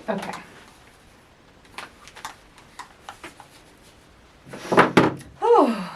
Okay. Oh.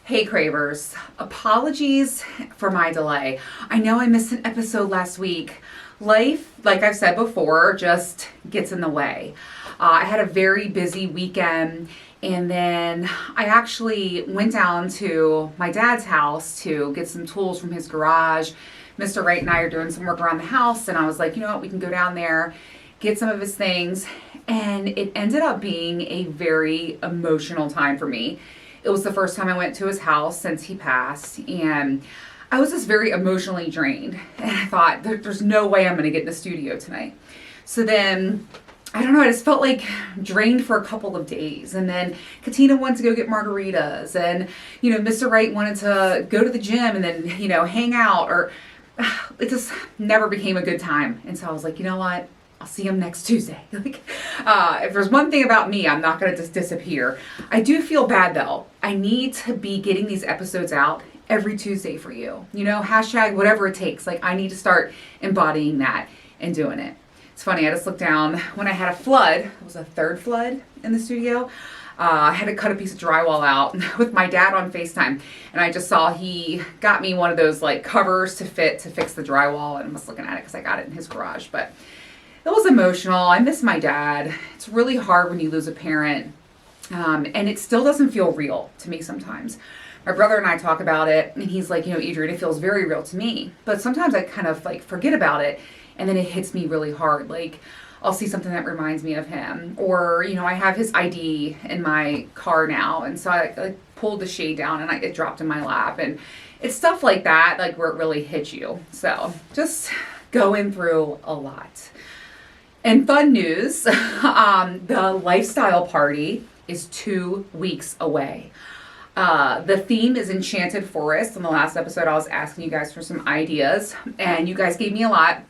Hey Cravers, apologies for my delay. I know I missed an episode last week. Life, like I've said before, just gets in the way. I had a very busy weekend, and then I actually went down to my dad's house to get some tools from his garage. Mr. Wright and I are doing some work around the house, and I was like, you know what, we can go down there, get some of his things, and it ended up being a very emotional time for me. It was the first time I went to his house since he passed, and I was just very emotionally drained. And I thought, there's no way I'm going to get in the studio tonight. So then, I don't know, I just felt like drained for a couple of days. And then Katina wanted to go get margaritas, and, you know, Mr. Wright wanted to go to the gym and then, you know, hang out, or it just never became a good time. And so I was like, you know what? I'll see him next Tuesday. If there's one thing about me, I'm not going to just disappear. I do feel bad though. I need to be getting these episodes out every Tuesday for you. You know, hashtag whatever it takes. Like, I need to start embodying that and doing it. It's funny, I just looked down when I had a flood. It was a third flood in the studio. I had to cut a piece of drywall out with my dad on FaceTime, and I just saw he got me one of those like covers to fix the drywall, and I was looking at it because I got it in his garage. But it was emotional. I miss my dad. It's really hard when you lose a parent, and it still doesn't feel real to me sometimes. My brother and I talk about it, and he's like, you know, Adrian, it feels very real to me. But sometimes I kind of like forget about it, and then it hits me really hard. Like, I'll see something that reminds me of him, or, you know, I have his ID in my car now, and so I pulled the shade down and it dropped in my lap, and it's stuff like that, like where it really hits you. So just going through a lot. And fun news, the lifestyle party is 2 weeks away. The theme is Enchanted Forest. In the last episode, I was asking you guys for some ideas, and you guys gave me a lot.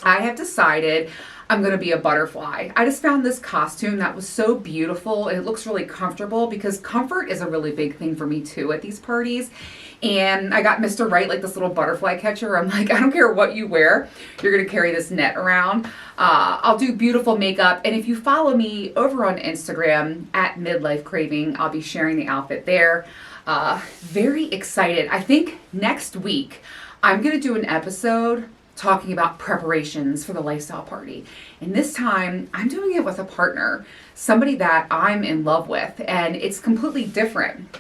I have decided I'm going to be a butterfly. I just found this costume that was so beautiful. It looks really comfortable, because comfort is a really big thing for me too at these parties. And I got Mr. Wright like this little butterfly catcher. I'm like, I don't care what you wear, you're going to carry this net around. I'll do beautiful makeup. And if you follow me over on Instagram at Midlife Craving, I'll be sharing the outfit there. Very excited. I think next week I'm going to do an episode talking about preparations for the lifestyle party. And this time I'm doing it with a partner, somebody that I'm in love with, and it's completely different.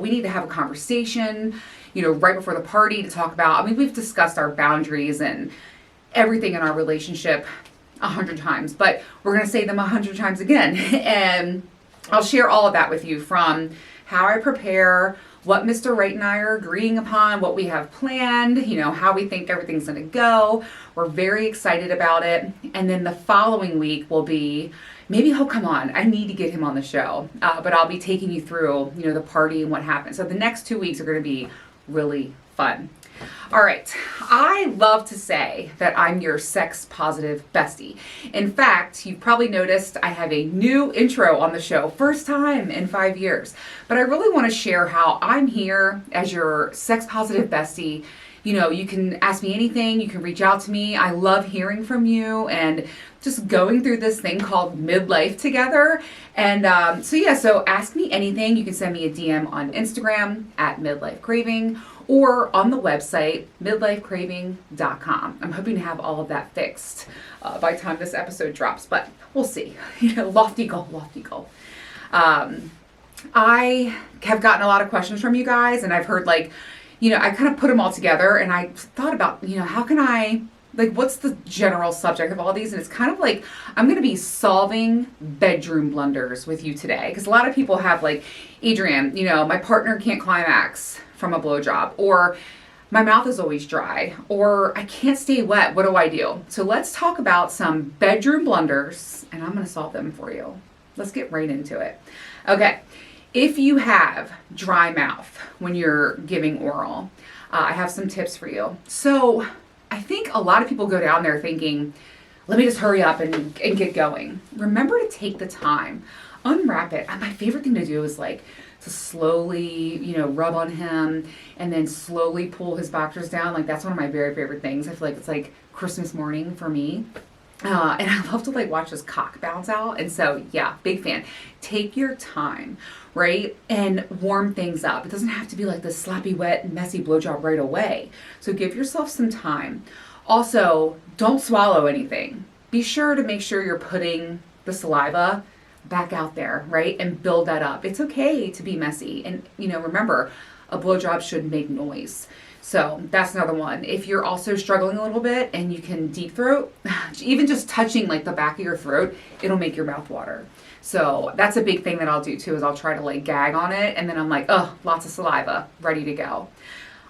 We need to have a conversation, you know, right before the party to talk about, I mean, we've discussed our boundaries and everything in our relationship 100 times, but we're going to say them 100 times again. And I'll share all of that with you, from how I prepare, what Mr. Wright and I are agreeing upon, what we have planned, you know, how we think everything's going to go. We're very excited about it. And then the following week will be, maybe he'll come on. I need to get him on the show. But I'll be taking you through, you know, the party and what happened. So the next 2 weeks are going to be really fun. All right, I love to say that I'm your sex positive bestie. In fact, you've probably noticed I have a new intro on the show, first time in 5 years. But I really want to share how I'm here as your sex positive bestie. You know, you can ask me anything, you can reach out to me. I love hearing from you and just going through this thing called midlife together. And so ask me anything. You can send me a DM on Instagram at Midlife Craving, or on the website, midlifecraving.com. I'm hoping to have all of that fixed by the time this episode drops, but we'll see. You know, lofty goal, lofty goal. I have gotten a lot of questions from you guys, and I've heard, like, you know, I kind of put them all together, and I thought about, you know, how can I, like, what's the general subject of all these? And it's kind of like, I'm going to be solving bedroom blunders with you today. Because a lot of people have, like, Adrian, you know, my partner can't climax from a blowjob, or my mouth is always dry, or I can't stay wet. What do I do? So let's talk about some bedroom blunders, and I'm going to solve them for you. Let's get right into it. Okay. If you have dry mouth when you're giving oral, I have some tips for you. So I think a lot of people go down there thinking, let me just hurry up and get going. Remember to take the time, unwrap it. And my favorite thing to do is like to to slowly, rub on him and then slowly pull his boxers down. Like, that's one of my very favorite things. I feel like it's like Christmas morning for me. And I love to like watch his cock bounce out. And so, yeah, big fan. Take your time, right? And warm things up. It doesn't have to be like this sloppy, wet, messy blowjob right away. So give yourself some time. Also, don't swallow anything. Be sure to make sure you're putting the saliva back out there, right? And build that up. It's okay to be messy. And, remember, a blowjob should make noise. So that's another one. If you're also struggling a little bit and you can deep throat, even just touching like the back of your throat, it'll make your mouth water. So that's a big thing that I'll do too, is I'll try to like gag on it and then I'm like, oh, lots of saliva, ready to go.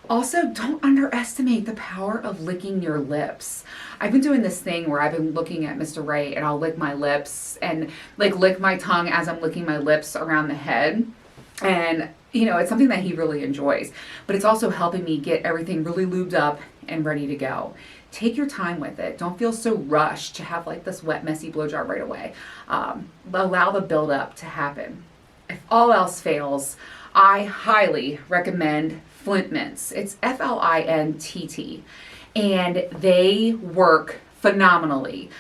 Also, don't underestimate the power of licking your lips. I've been doing this thing where I've been looking at Mr. Right and I'll lick my lips and like lick my tongue as I'm licking my lips around the head. And it's something that he really enjoys, but it's also helping me get everything really lubed up and ready to go. Take your time with it. Don't feel so rushed to have like this wet, messy blowjob right away. Allow the buildup to happen. If all else fails, I highly recommend Flint Mints. It's FLINTT, and they work phenomenally.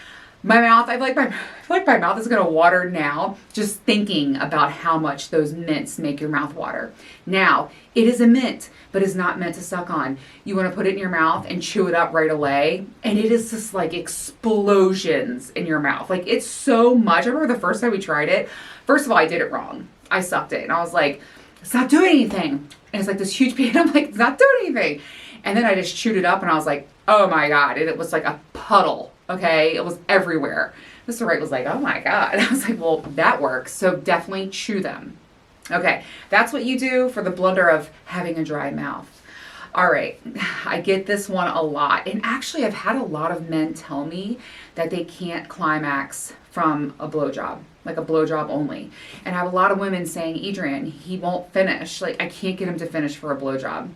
My mouth, I feel like my mouth is gonna water now just thinking about how much those mints make your mouth water. Now, it is a mint, but it's not meant to suck on. You wanna put it in your mouth and chew it up right away, and it is just like explosions in your mouth. Like, it's so much. I remember the first time we tried it, first of all, I did it wrong. I sucked it, and I was like, it's not doing anything. And it's like this huge pain. I'm like, it's not doing anything. And then I just chewed it up, and I was like, oh my God. And it was like a puddle. Okay, it was everywhere. Mr. Wright was like, oh my God. And I was like, well, that works. So definitely chew them. Okay, that's what you do for the blunder of having a dry mouth. All right, I get this one a lot. And actually, I've had a lot of men tell me that they can't climax from a blowjob, like a blowjob only. And I have a lot of women saying, Adrian, he won't finish. Like, I can't get him to finish for a blowjob.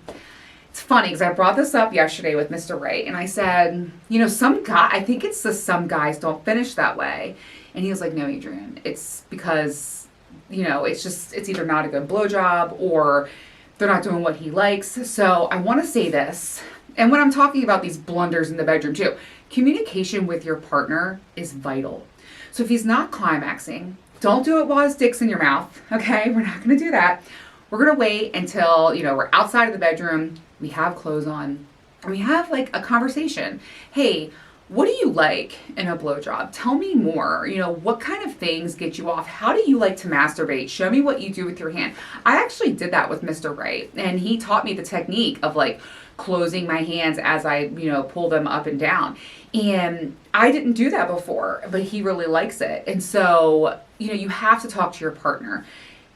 It's funny because I brought this up yesterday with Mr. Wright and I said, I think it's just some guys don't finish that way. And he was like, no, Adrian, it's because, it's either not a good blowjob or they're not doing what he likes. So I want to say this, and when I'm talking about these blunders in the bedroom too, communication with your partner is vital. So if he's not climaxing, don't do it while his dick's in your mouth, okay? We're not going to do that. We're going to wait until, we're outside of the bedroom, we have clothes on, and we have like a conversation. Hey, what do you like in a blowjob? Tell me more. What kind of things get you off? How do you like to masturbate? Show me what you do with your hand. I actually did that with Mr. Wright, and he taught me the technique of like closing my hands as I, pull them up and down. And I didn't do that before, but he really likes it. And so, you have to talk to your partner.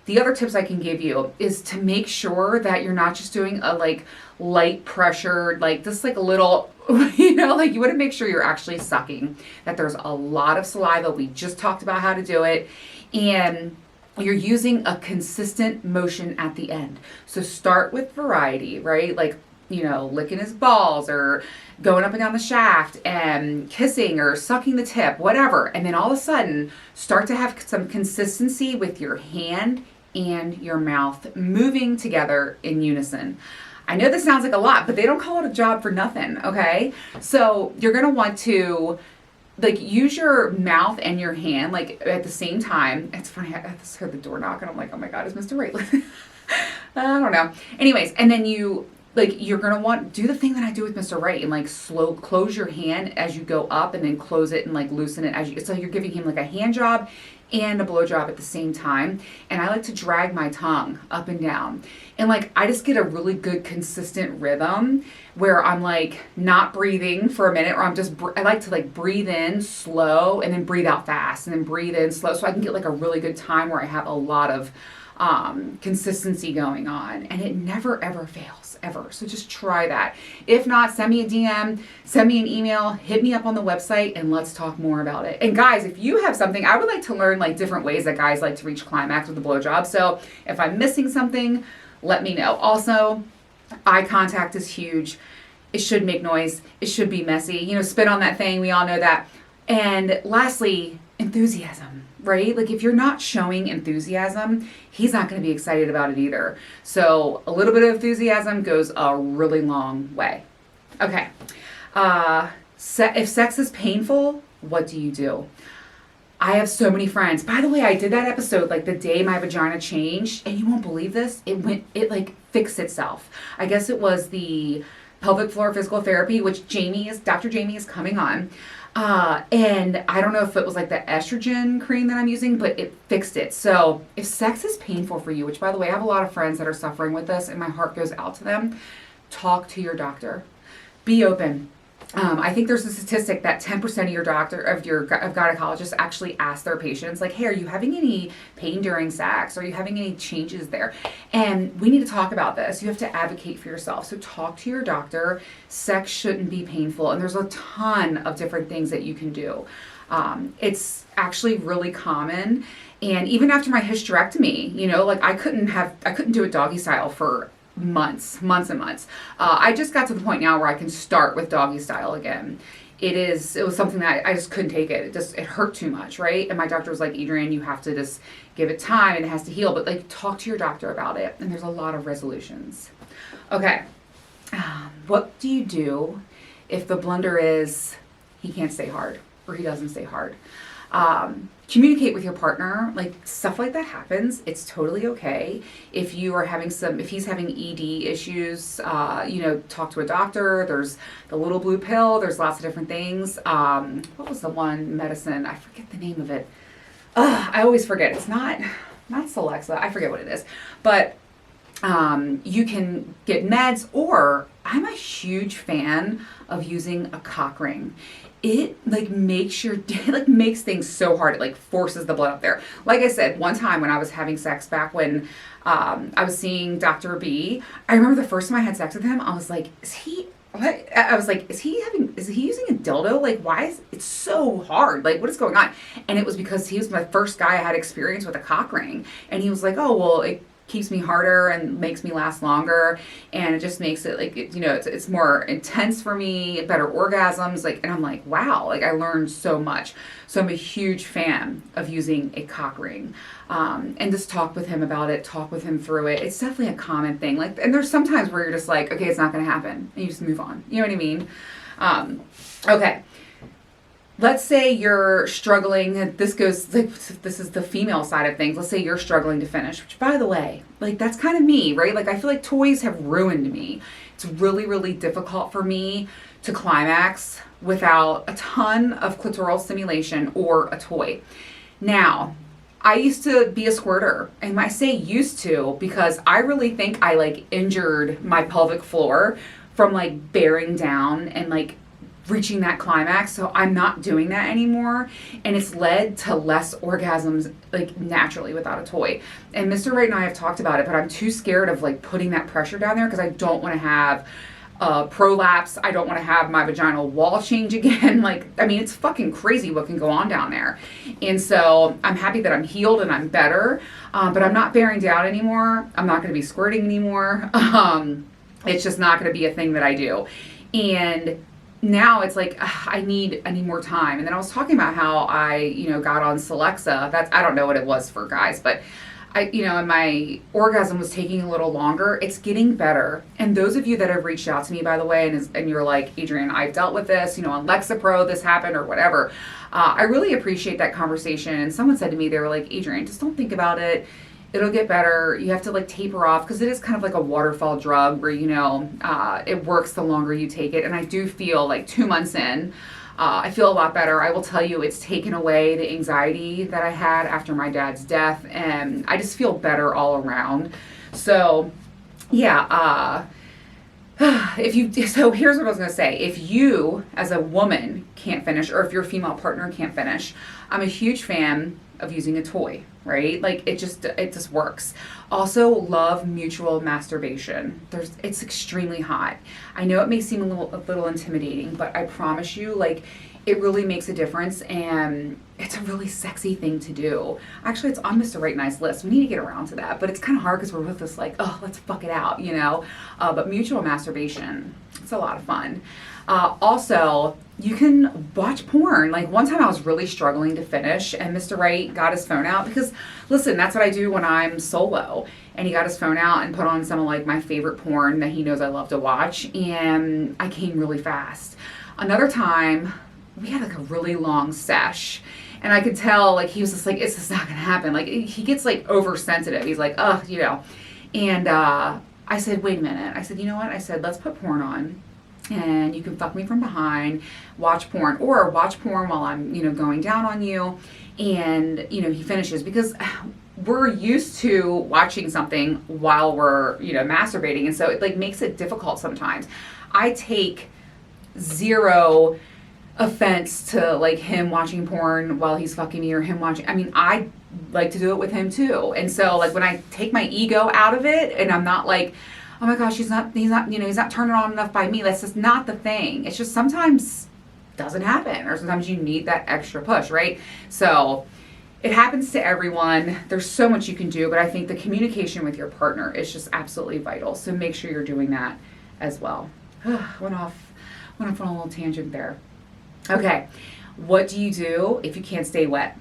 The other tips I can give you is to make sure that you're not just doing a like light pressure, like just like a little, you want to make sure you're actually sucking, that there's a lot of saliva. We just talked about how to do it. And you're using a consistent motion at the end. So start with variety, right? Like, licking his balls or going up and down the shaft and kissing or sucking the tip, whatever. And then all of a sudden start to have some consistency with your hand and your mouth moving together in unison. I know this sounds like a lot, but they don't call it a job for nothing, okay? So you're gonna want to like use your mouth and your hand like at the same time. It's funny, I just heard the door knock and I'm like, oh my God, is Mr. Wright? I don't know. Anyways, and then you're gonna want do the thing that I do with Mr. Wright and like close your hand as you go up and then close it and like loosen it so you're giving him like a hand job and a blowjob at the same time. And I like to drag my tongue up and down. And like, I just get a really good consistent rhythm where I'm like not breathing for a minute, or I like to like breathe in slow and then breathe out fast and then breathe in slow. So I can get like a really good time where I have a lot of consistency going on, and it never ever fails ever. So just try that. If not, send me a DM, send me an email, hit me up on the website, and let's talk more about it. And guys, if you have something, I would like to learn like different ways that guys like to reach climax with a blowjob. So if I'm missing something, let me know. Also, eye contact is huge. It should make noise. It should be messy. Spit on that thing. We all know that. And lastly, enthusiasm, right? Like if you're not showing enthusiasm, he's not going to be excited about it either. So a little bit of enthusiasm goes a really long way. Okay. If sex is painful, what do you do? I have so many friends. By the way, I did that episode like the day my vagina changed, and you won't believe this. It like fixed itself. I guess it was the pelvic floor physical therapy, which Dr. Jamie is coming on. And I don't know if it was like the estrogen cream that I'm using, but it fixed it. So if sex is painful for you, which by the way, I have a lot of friends that are suffering with this and my heart goes out to them, talk to your doctor. Be open. I think there's a statistic that 10% of your gynecologists actually ask their patients, like, hey, are you having any pain during sex? Are you having any changes there? And we need to talk about this. You have to advocate for yourself. So talk to your doctor. Sex shouldn't be painful. And there's a ton of different things that you can do. It's actually really common. And even after my hysterectomy, like I couldn't do it doggy style for months and months. I just got to the point now where I can start with doggy style again. It was something that I just couldn't take it. It hurt too much, right? And my doctor was like, Adrienne, you have to just give it time and it has to heal. But like, talk to your doctor about it. And there's a lot of resolutions. Okay. What do you do if the blunder is he can't stay hard or he doesn't stay hard? Communicate with your partner. Like stuff like that happens. It's totally okay. If he's having ED issues, talk to a doctor. There's the little blue pill. There's lots of different things. What was the one medicine? I forget the name of it. I always forget. It's not Celexa. I forget what it is. But you can get meds, or I'm a huge fan of using a cock ring. It makes things so hard. It like forces the blood up there. Like I said, one time when I was having sex back when I was seeing Dr. B, I remember the first time I had sex with him, I was like, is he using a dildo? Like, why is it so hard? Like, what is going on? And it was because he was my first guy I had experience with a cock ring. And he was like, oh, well, it keeps me harder and makes me last longer, and it just makes it like it's more intense for me, better orgasms, like, and I'm like, wow, like I learned so much. So I'm a huge fan of using a cock ring, and just talk with him about it, talk with him through it. It's definitely a common thing. Like, and there's sometimes where you're just like, okay, it's not going to happen, and you just move on. You know what I mean? Okay. Let's say you're struggling, this is the female side of things. Let's say you're struggling to finish, which by the way, like that's kind of me, right? Like I feel like toys have ruined me. It's really, really difficult for me to climax without a ton of clitoral stimulation or a toy. Now, I used to be a squirter, and I say used to because I really think I like injured my pelvic floor from like bearing down and like reaching that climax. So I'm not doing that anymore. And it's led to less orgasms like naturally without a toy. And Mr. Wright and I have talked about it, but I'm too scared of like putting that pressure down there because I don't want to have prolapse. I don't want to have my vaginal wall change again. Like, I mean, it's fucking crazy what can go on down there. And so I'm happy that I'm healed and I'm better, but I'm not bearing down anymore. I'm not going to be squirting anymore. It's just not going to be a thing that I do. And now it's like, I need more time. And then I was talking about how I, got on Celexa. I don't know what it was for guys, but and my orgasm was taking a little longer. It's getting better. And those of you that have reached out to me, by the way, and you're like, Adrienne, I've dealt with this, on Lexapro, this happened or whatever. I really appreciate that conversation. And someone said to me, they were like, Adrienne, just don't think about it. It'll get better. You have to like taper off because it is kind of like a waterfall drug where, it works the longer you take it. And I do feel like 2 months in, I feel a lot better. I will tell you, it's taken away the anxiety that I had after my dad's death. And I just feel better all around. So yeah, so here's what I was going to say. If you as a woman can't finish, or if your female partner can't finish, I'm a huge fan of using a toy, right? Like it just works. Also love mutual masturbation. It's extremely hot. I know it may seem a little intimidating, but I promise you, like it really makes a difference, and it's a really sexy thing to do. Actually, it's on Mr. Right and I's list. We need to get around to that, but it's kind of hard because we're with this like, oh, let's fuck it out, but mutual masturbation, it's a lot of fun. Also, you can watch porn. Like one time I was really struggling to finish and Mr. Right got his phone out because listen, that's what I do when I'm solo. And he got his phone out and put on some of like my favorite porn that he knows I love to watch. And I came really fast. Another time we had like a really long sesh and I could tell like he was just like, it's just not gonna happen. Like he gets like oversensitive. He's like, and I said, wait a minute. I said, you know what? I said, let's put porn on. And you can fuck me from behind, watch porn, or watch porn while I'm, going down on you. And, he finishes because we're used to watching something while we're, masturbating. And so it like makes it difficult sometimes. I take zero offense to like him watching porn while he's fucking me or him watching. I mean, I like to do it with him too. And so like when I take my ego out of it and I'm not like, oh my gosh, he's not turning on enough by me. That's just not the thing. It's just sometimes doesn't happen or sometimes you need that extra push, right? So it happens to everyone. There's so much you can do, but I think the communication with your partner is just absolutely vital. So make sure you're doing that as well. Went off on a little tangent there. Okay, what do you do if you can't stay wet?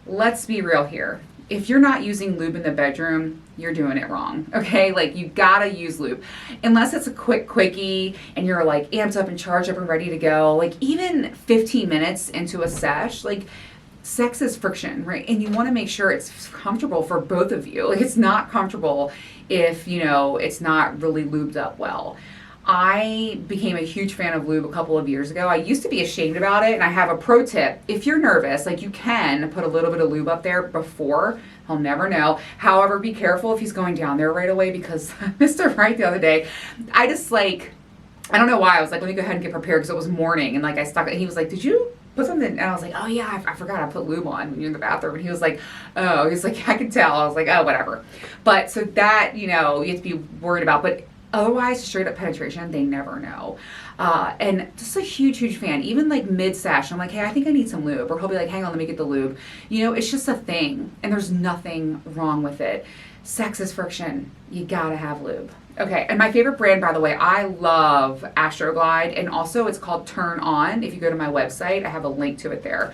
Let's be real here. If you're not using lube in the bedroom, you're doing it wrong, okay? Like, you gotta use lube. Unless it's a quick quickie and you're like amped up and charged up and ready to go, like even 15 minutes into a sesh, like sex is friction, right? And you wanna make sure it's comfortable for both of you. Like, it's not comfortable if, it's not really lubed up well. I became a huge fan of lube a couple of years ago. I used to be ashamed about it, and I have a pro tip. If you're nervous, like you can put a little bit of lube up there before. He'll never know. However, be careful if he's going down there right away because Mr. Right the other day, I don't know why. I was like, let me go ahead and get prepared because it was morning, and like I stuck it. And he was like, did you put something? And I was like, oh yeah, I forgot I put lube on when you're in the bathroom. And he was like, oh, he's like, I can tell. I was like, oh, whatever. But so that, you have to be worried about. But otherwise, straight up penetration, they never know. And just a huge, huge fan. Even like mid-sesh, I'm like, hey, I think I need some lube. Or he'll be like, hang on, let me get the lube. It's just a thing. And there's nothing wrong with it. Sex is friction. You gotta have lube. Okay, and my favorite brand, by the way, I love Astroglide. And also it's called Turn On. If you go to my website, I have a link to it there.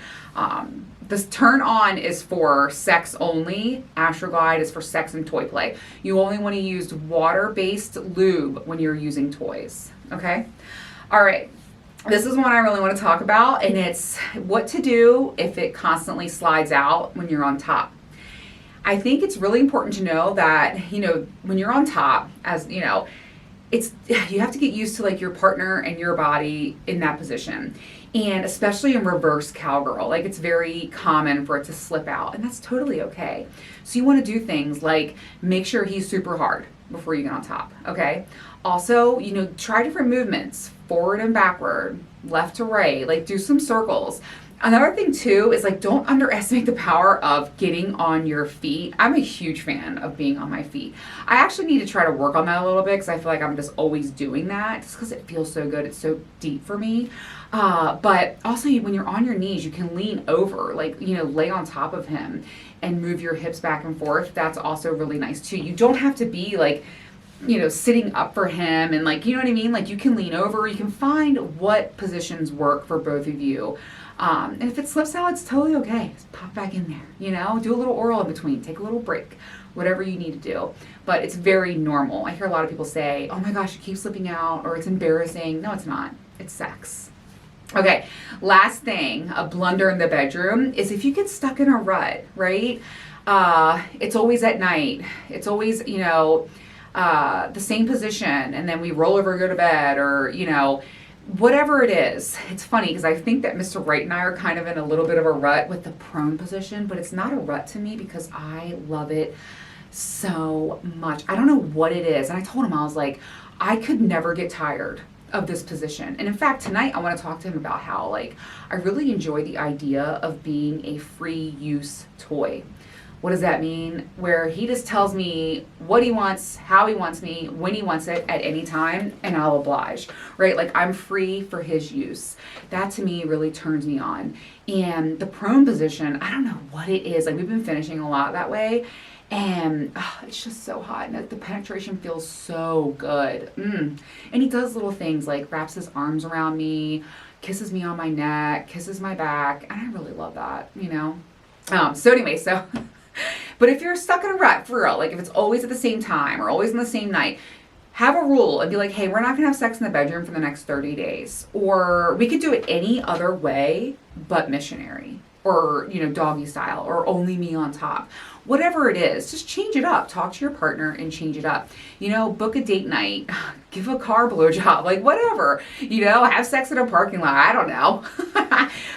This Turn On is for sex only. Astroglide is for sex and toy play. You only want to use water-based lube when you're using toys, okay? All right, this is one I really want to talk about, and it's what to do if it constantly slides out when you're on top. I think it's really important to know that, when you're on top, as you have to get used to like your partner and your body in that position. And especially in reverse cowgirl, like it's very common for it to slip out, and that's totally okay. So you want to do things like make sure he's super hard before you get on top, okay? Also, try different movements, forward and backward, left to right, like do some circles. Another thing too is like don't underestimate the power of getting on your feet. I'm a huge fan of being on my feet. I actually need to try to work on that a little bit because I feel like I'm just always doing that just because it feels so good. It's so deep for me. But also when you're on your knees, you can lean over, like, lay on top of him and move your hips back and forth. That's also really nice too. You don't have to be like, sitting up for him and like, you know what I mean? Like you can lean over, you can find what positions work for both of you. And if it slips out, it's totally okay. Just pop back in there, do a little oral in between, take a little break, whatever you need to do. But it's very normal. I hear a lot of people say, oh my gosh, it keeps slipping out or it's embarrassing. No, it's not. It's sex. Okay, last thing, a blunder in the bedroom is if you get stuck in a rut, right? It's always at night. It's always, the same position and then we roll over and go to bed or, whatever it is. It's funny because I think that Mr. Right and I are kind of in a little bit of a rut with the prone position, but it's not a rut to me because I love it so much. I don't know what it is. And I told him, I was like, I could never get tired of this position. And in fact, tonight I want to talk to him about how like I really enjoy the idea of being a free use toy. What does that mean? Where he just tells me what he wants, how he wants me, when he wants it at any time, and I'll oblige, right? Like I'm free for his use. That to me really turns me on. And the prone position, I don't know what it is. Like we've been finishing a lot that way. And it's just so hot, and the penetration feels so good. And he does little things like wraps his arms around me, kisses me on my neck, kisses my back, and I really love that, you know. But if you're stuck in a rut, for real, like if it's always at the same time or always on the same night, have a rule and be like, hey, we're not gonna have sex in the bedroom for the next 30 days. Or we could do it any other way but missionary, or, you know, doggy style, or only me on top. Whatever it is, just change it up. Talk to your partner and change it up. You know, book a date night, give a car blowjob, like whatever. You know, have sex in a parking lot. I don't know.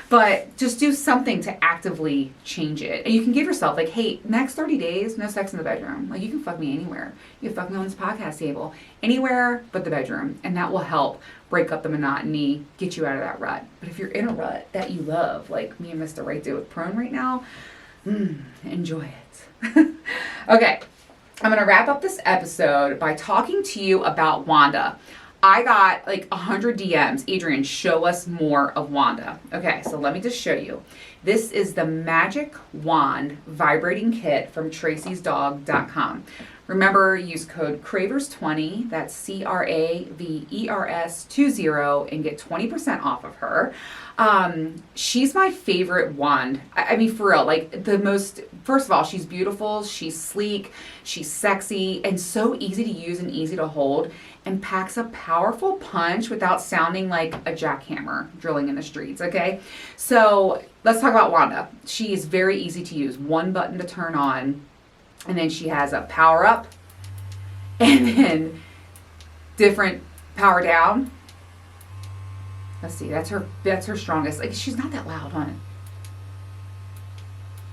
But just do something to actively change it. And you can give yourself like, hey, next 30 days, no sex in the bedroom. Like you can fuck me anywhere. You can fuck me on this podcast table, anywhere but the bedroom. And that will help break up the monotony, get you out of that rut. But if you're in a rut that you love, like me and Mr. Right Dude with Prone right now, enjoy it. Okay, I'm going to wrap up this episode by talking to you about Wanda. I got like 100 DMs. Adrian, show us more of Wanda. Okay, so let me just show you. This is the Magic Wand Vibrating Kit from Tracy'sDog.com. Remember, use code CRAVERS20, that's CRAVERS20, and get 20% off of her. She's my favorite wand. I mean, for real, like first of all, she's beautiful, she's sleek, she's sexy, and so easy to use and easy to hold, and packs a powerful punch without sounding like a jackhammer drilling in the streets, okay? So let's talk about Wanda. She is very easy to use. One button to turn on, and then she has a power up, and then different power down. Let's see, that's her strongest. Like, she's not that loud on it.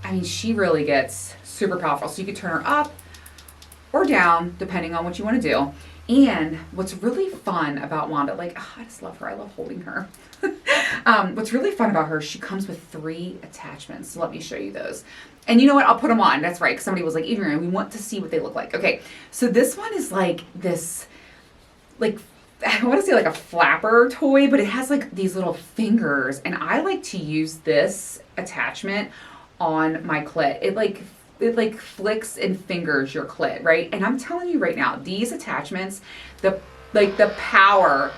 I mean, she really gets super powerful. So you could turn her up or down, depending on what you want to do. And what's really fun about Wanda, like, I just love her. I love holding her. What's really fun about her, she comes with 3 attachments. So let me show you those. And you know what? I'll put them on. That's right. Because somebody was like, Adrian, we want to see what they look like. Okay. So this one is like this, like, I want to say like a flapper toy, but it has like these little fingers. And I like to use this attachment on my clit. It like flicks and fingers your clit, right? And I'm telling you right now, these attachments, the power,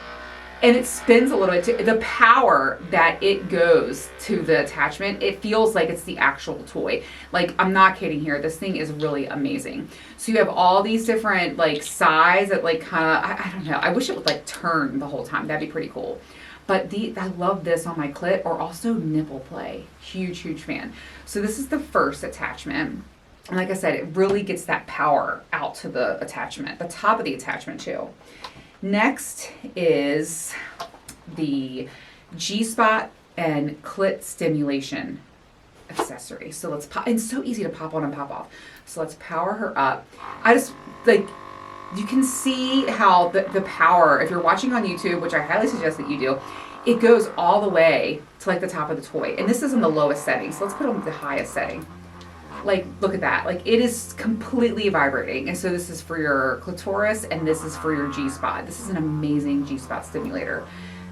and it spins a little bit too, the power that it goes to the attachment, it feels like it's the actual toy. Like, I'm not kidding here. This thing is really amazing. So you have all these different like sides that like kind of, I don't know. I wish it would like turn the whole time. That'd be pretty cool. But I love this on my clit, or also nipple play. Huge, huge fan. So this is the first attachment. And like I said, it really gets that power out to the attachment, the top of the attachment too. Next is the G-spot and clit stimulation accessory. So let's pop, and it's so easy to pop on and pop off. So let's power her up. I just, like, you can see how the power, if you're watching on YouTube, which I highly suggest that you do, it goes all the way to like the top of the toy. And this is in the lowest setting. So let's put on the highest setting. Like, look at that. Like, it is completely vibrating. And so this is for your clitoris, and this is for your G-spot. This is an amazing G-spot stimulator.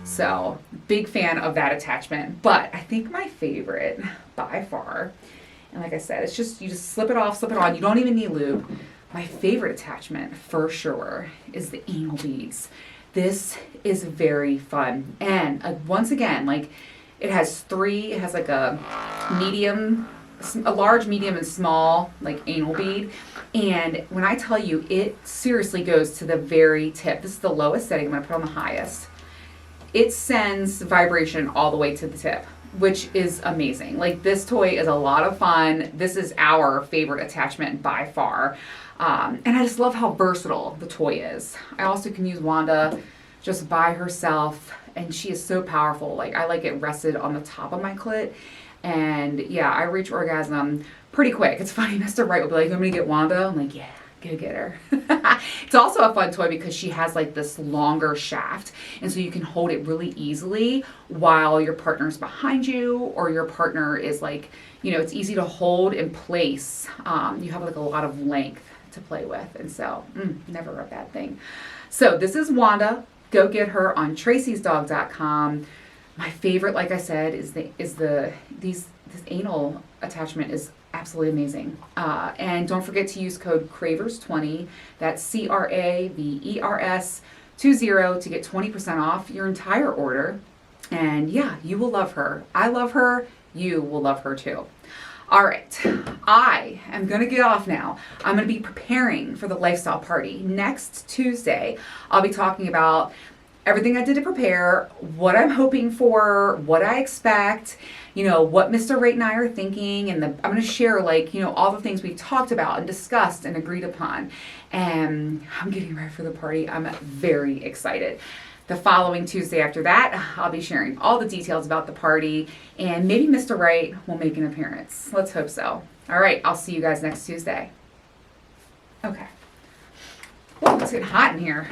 So, big fan of that attachment. But I think my favorite, by far, and like I said, it's just, you just slip it off, slip it on. You don't even need lube. My favorite attachment, for sure, is the anal beads. This is very fun. And once again, like, it has 3, it has like a medium, a large, medium, and small, like, anal bead. And when I tell you, it seriously goes to the very tip. This is the lowest setting. I'm going to put on the highest. It sends vibration all the way to the tip, which is amazing. Like, this toy is a lot of fun. This is our favorite attachment by far. And I just love how versatile the toy is. I also can use Wanda just by herself, and she is so powerful. Like, I like it rested on the top of my clit. And yeah, I reach orgasm pretty quick. It's funny, Mr. Wright will be like, I'm gonna get Wanda. I'm like, yeah, go get her. It's also a fun toy because she has like this longer shaft. And so you can hold it really easily while your partner's behind you, or your partner is like, you know, it's easy to hold in place. You have like a lot of length to play with. And so, never a bad thing. So this is Wanda. Go get her on Tracy'sDog.com. My favorite, like I said, is this anal attachment is absolutely amazing. And don't forget to use code CRAVERS20, that's CRAVERS20, to get 20% off your entire order. And yeah, you will love her. I love her. You will love her too. All right, I am going to get off now. I'm going to be preparing for the lifestyle party. Next Tuesday, I'll be talking about everything I did to prepare, what I'm hoping for, what I expect, what Mr. Rate and I are thinking, and I'm going to share all the things we've talked about and discussed and agreed upon. And I'm getting ready for the party. I'm very excited. The following Tuesday after that, I'll be sharing all the details about the party, and maybe Mr. Right will make an appearance. Let's hope so. All right, I'll see you guys next Tuesday. Okay. Whoa, it's getting hot in here.